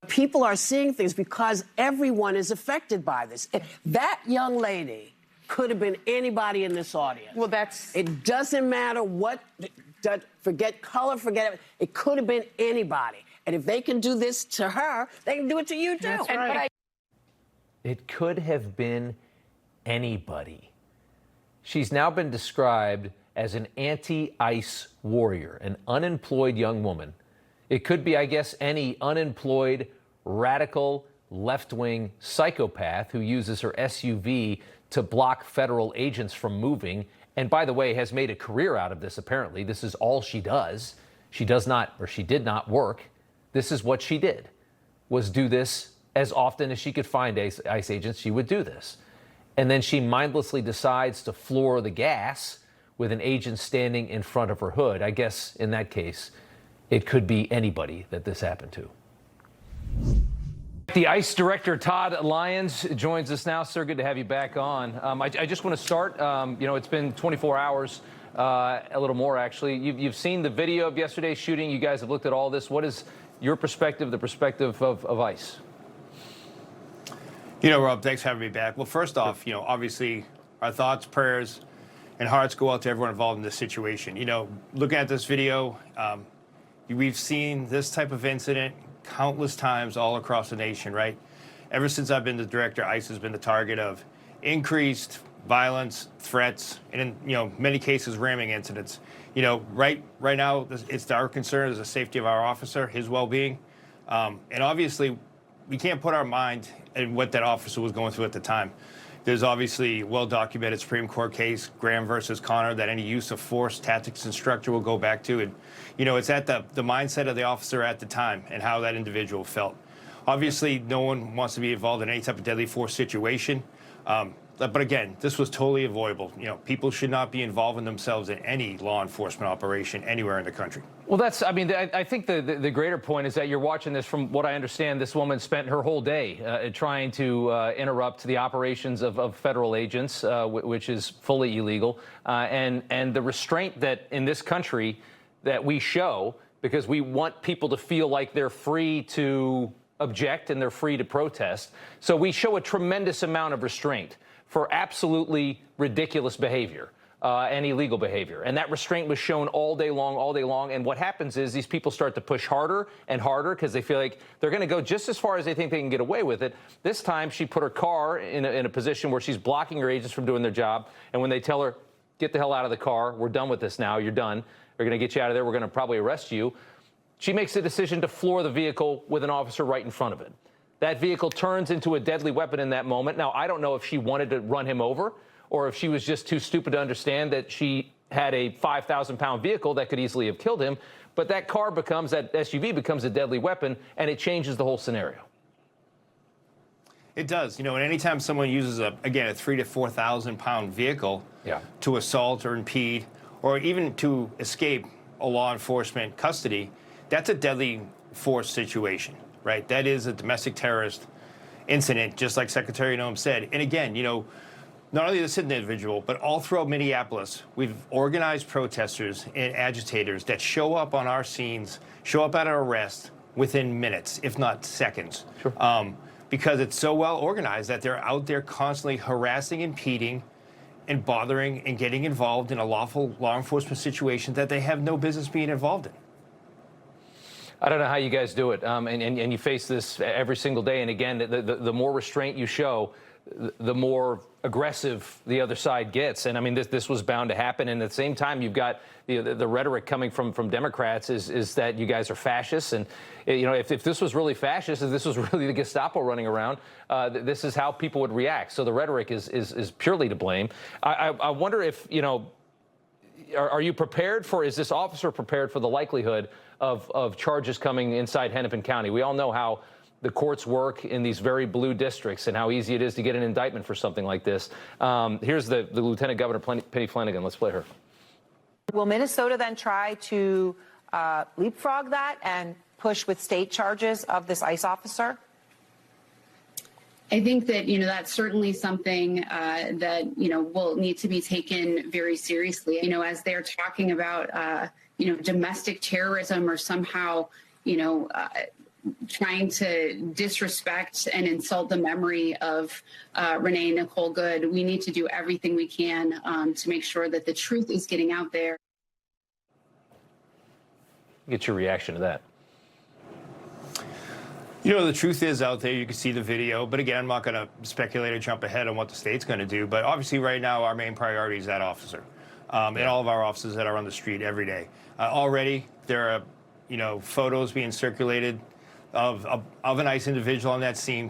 People are seeing things because everyone is affected by this. That young lady could have been anybody in this audience. Well, it doesn't matter what, forget color, forget it. It could have been anybody. And if they can do this to her, they can do it to you too. That's right. It could have been anybody. She's now been described as an anti-ICE warrior, an unemployed young woman. It could be, I guess, any unemployed, radical, left-wing psychopath who uses her SUV to block federal agents from moving. And by the way, has made a career out of this, apparently. This is all she does. She does not, or she did not work. This is what she did, was do this as often as she could find ICE agents. She would do this. And then she mindlessly decides to floor the gas with an agent standing in front of her hood. I guess in that case, it could be anybody that this happened to. The ICE Director Todd Lyons joins us now. Sir, good to have you back on. I just want to start. It's been 24 hours, a little more actually. You've seen the video of yesterday's shooting. You guys have looked at all this. What is your perspective, the perspective of ICE? Rob, thanks for having me back. Well, first off, obviously our thoughts, prayers, and hearts go out to everyone involved in this situation. Looking at this video, we've seen this type of incident countless times all across the nation, right? Ever since I've been the director, ICE has been the target of increased violence, threats, and in many cases ramming incidents. Right now, it's our concern is the safety of our officer, his well-being, and obviously we can't put our mind in what that officer was going through at the time. There's obviously a well-documented Supreme Court case, Graham versus Connor, that any use of force, tactics, and structure will go back to. And, it's at the mindset of the officer at the time and how that individual felt. Obviously, no one wants to be involved in any type of deadly force situation. But again, this was totally avoidable. People should not be involving themselves in any law enforcement operation anywhere in the country. Well, I think the greater point is that you're watching this. From what I understand, this woman spent her whole day trying to interrupt the operations of federal agents, which is fully illegal. And the restraint that in this country that we show, because we want people to feel like they're free to object and they're free to protest. So we show a tremendous amount of restraint for absolutely ridiculous behavior and illegal behavior. And that restraint was shown all day long. And what happens is these people start to push harder and harder because they feel like they're going to go just as far as they think they can get away with it. This time she put her car in a position where she's blocking her agents from doing their job. And when they tell her, get the hell out of the car, we're done with this now, you're done, we're going to get you out of there, we're going to probably arrest you, she makes the decision to floor the vehicle with an officer right in front of it. That vehicle turns into a deadly weapon in that moment. Now, I don't know if she wanted to run him over or if she was just too stupid to understand that she had a 5,000-pound vehicle that could easily have killed him. But that SUV becomes a deadly weapon, and it changes the whole scenario. It does. And anytime someone uses, a 3,000 to 4,000-pound vehicle to assault or impede or even to escape a law enforcement custody, that's a deadly force situation. Right, that is a domestic terrorist incident, just like Secretary Noem said. And again, not only this individual, but all throughout Minneapolis, we've organized protesters and agitators that show up on our scenes, show up at our arrest within minutes, if not seconds. Sure. Because it's so well organized that they're out there constantly harassing, impeding, and bothering and getting involved in a lawful law enforcement situation that they have no business being involved in. I don't know how you guys do it, and you face this every single day. And again, the more restraint you show, the more aggressive the other side gets. And I mean, this was bound to happen. And at the same time, you've got the rhetoric coming from Democrats is that you guys are fascists. And if this was really fascist, if this was really the Gestapo running around, this is how people would react. So the rhetoric is purely to blame. I wonder if are you prepared for? Is this officer prepared for the likelihood of charges coming inside Hennepin County? We all know how the courts work in these very blue districts and how easy it is to get an indictment for something like this. Here's the Lieutenant Governor Penny Flanagan. Let's play her. Will Minnesota then try to leapfrog that and push with state charges of this ICE officer? I think that, that's certainly something that, will need to be taken very seriously. As they're talking about, domestic terrorism or somehow, trying to disrespect and insult the memory of Renee Nicole Good. We need to do everything we can to make sure that the truth is getting out there. Get your reaction to that. You know, the truth is out there. You can see the video. But again, I'm not going to speculate or jump ahead on what the state's going to do. But obviously right now, our main priority is that officer and all of our officers that are on the street every day. Already, there are, you know, photos being circulated of an ICE individual on that scene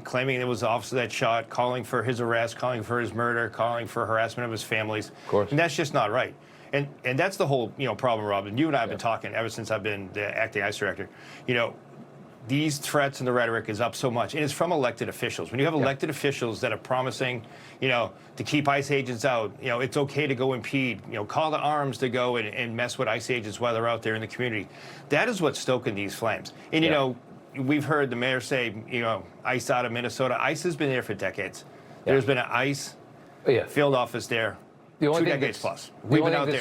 claiming it was the officer that shot, calling for his arrest, calling for his murder, calling for harassment of his families. Of course. And that's just not right. And that's the whole, you know, problem, Rob. And you and I have been talking ever since I've been the acting ICE director. You know, these threats and the rhetoric is up so much, and it's from elected officials. When you have elected officials that are promising, you know, to keep ICE agents out, you know, it's okay to go impede, you know, call to arms to go and mess with ICE agents while they're out there in the community. That is what's stoking these flames. And, you know, we've heard the mayor say, you know, ICE out of Minnesota. ICE has been there for decades. There's been an ICE field office there. The only 2 thing decades plus. The only thing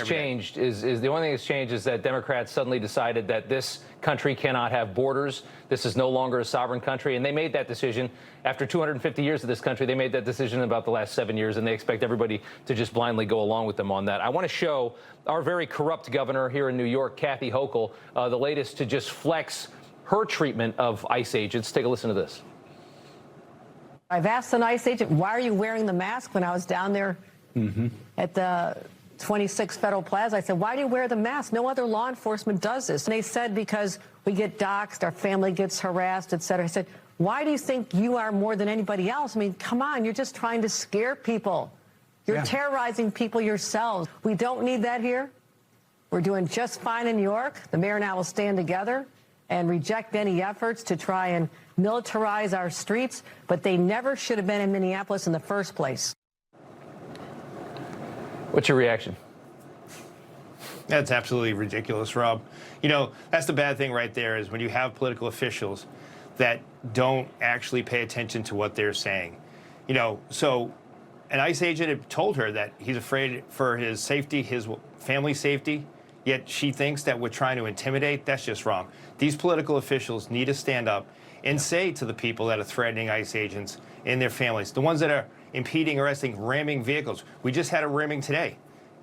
that's changed is that Democrats suddenly decided that this country cannot have borders. This is no longer a sovereign country, and they made that decision after 250 years of this country. They made that decision in about the last 7 years, and they expect everybody to just blindly go along with them on that. I want to show our very corrupt governor here in New York, Kathy Hochul, the latest to just flex her treatment of ICE agents. Take a listen to this. I've asked an ICE agent, why are you wearing the mask? When I was down there at the 26 Federal Plaza, I said, why do you wear the mask? No other law enforcement does this. And they said, because we get doxxed, our family gets harassed, et cetera. I said, why do you think you are more than anybody else? I mean, come on, you're just trying to scare people. You're terrorizing people yourselves. We don't need that here. We're doing just fine in New York. The mayor and I will stand together and reject any efforts to try and militarize our streets, but they never should have been in Minneapolis in the first place. What's your reaction? That's absolutely ridiculous, Rob. You know, that's the bad thing right there is when you have political officials that don't actually pay attention to what they're saying. You know, so an ICE agent had told her that he's afraid for his safety, his family's safety, yet she thinks that we're trying to intimidate. That's just wrong. These political officials need to stand up and say to the people that are threatening ICE agents and their families, the ones that are impeding, arresting, ramming vehicles. We just had a ramming today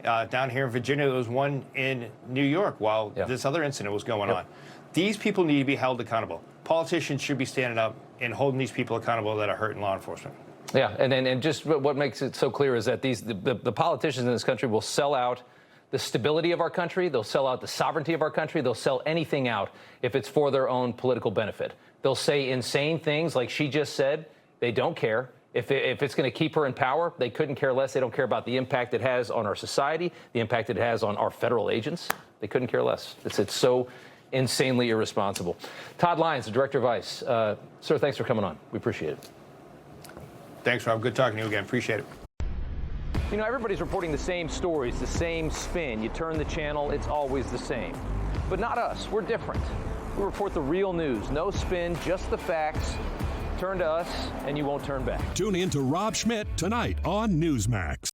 down here in Virginia. There was one in New York while this other incident was going on. These people need to be held accountable. Politicians should be standing up and holding these people accountable that are hurting law enforcement. Yeah, and just what makes it so clear is that the politicians in this country will sell out the stability of our country. They'll sell out the sovereignty of our country. They'll sell anything out if it's for their own political benefit. They'll say insane things like she just said. They don't care. If it's going to keep her in power, they couldn't care less. They don't care about the impact it has on our society, the impact it has on our federal agents. They couldn't care less. It's so insanely irresponsible. Todd Lyons, the director of ICE. Sir, thanks for coming on. We appreciate it. Thanks, Rob. Good talking to you again. Appreciate it. You know, everybody's reporting the same stories, the same spin. You turn the channel, it's always the same. But not us. We're different. We report the real news. No spin, just the facts. Turn to us, and you won't turn back. Tune in to Rob Schmidt tonight on Newsmax.